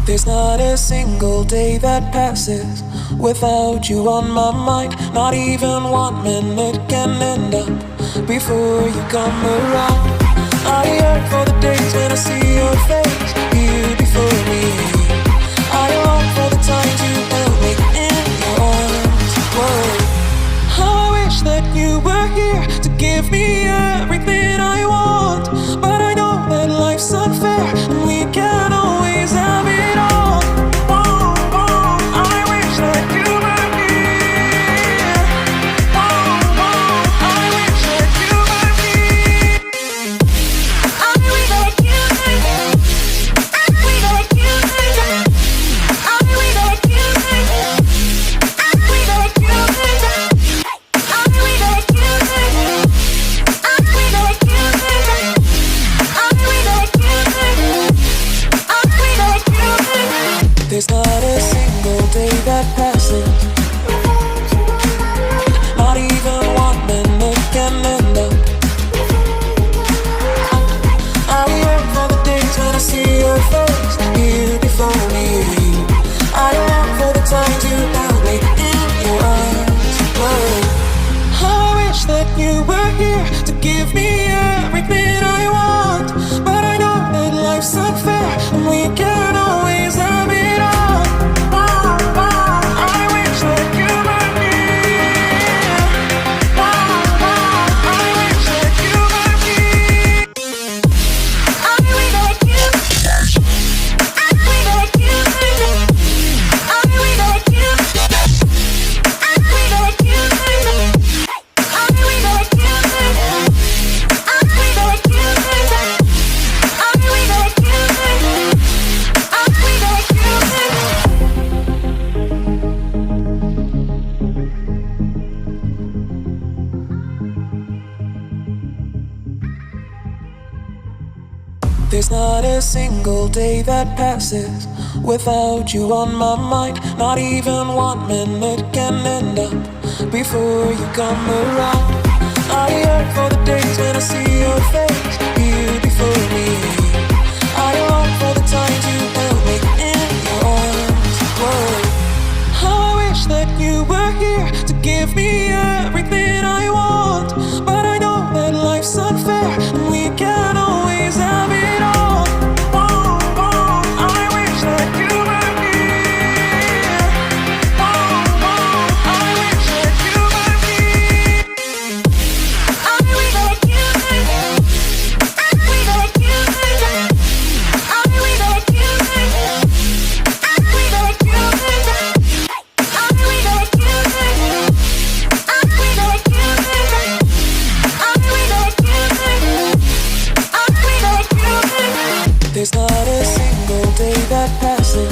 There's not a single day that passes without you on my mind. Not even 1 minute can end up before you come around. I yearn for the days when I see your face here before me. I long for the times you held me in your arms. Whoa. How I wish that you were here to give me everything I want. But I know that life's unfair and we can't always have it all. Whoa, whoa, I wish that you were here. Whoa, whoa, I wish that you were here. I wish that you were here. I wish that you were here. I wish that you were here. I wish that you were here. I wish that you were here. I wish that you were here. I wish that you were here. I wish that you were here. There's not a single day that passes, not even 1 minute can end up. I yearn for the days when I see your face here before me. I long for the times you held me in your arms. Whoa. How I wish that you were here to give me everything I want. But I know that life's unfair and we can't always have it all. Whoa, whoa, I wish that you were here. Whoa, whoa, I wish that you were here. I wish that you. I wish that you were here. I wish that you. I wish that you were here. I wish that you were here. I wish that you were here. I wish that you were here. I wish that you were here. There's not a single day that passes without you on my mind. Not even 1 minute can end up before you come around. I yearn for the days when I see your face here before me. I long for the times you held me in your arms. Whoa. How I wish that you were here to give me everything I want. But I know that life's unfair and we can't always have it all. Whoa, whoa, I wish that you were here. Whoa, whoa, I wish that you were here. I wish that you were here. I wish that you were here. I wish that you were here. I wish that you were here. I wish that you were here. I wish that you were here. I wish that you were here. I wish that you were here. There's not a single day that passes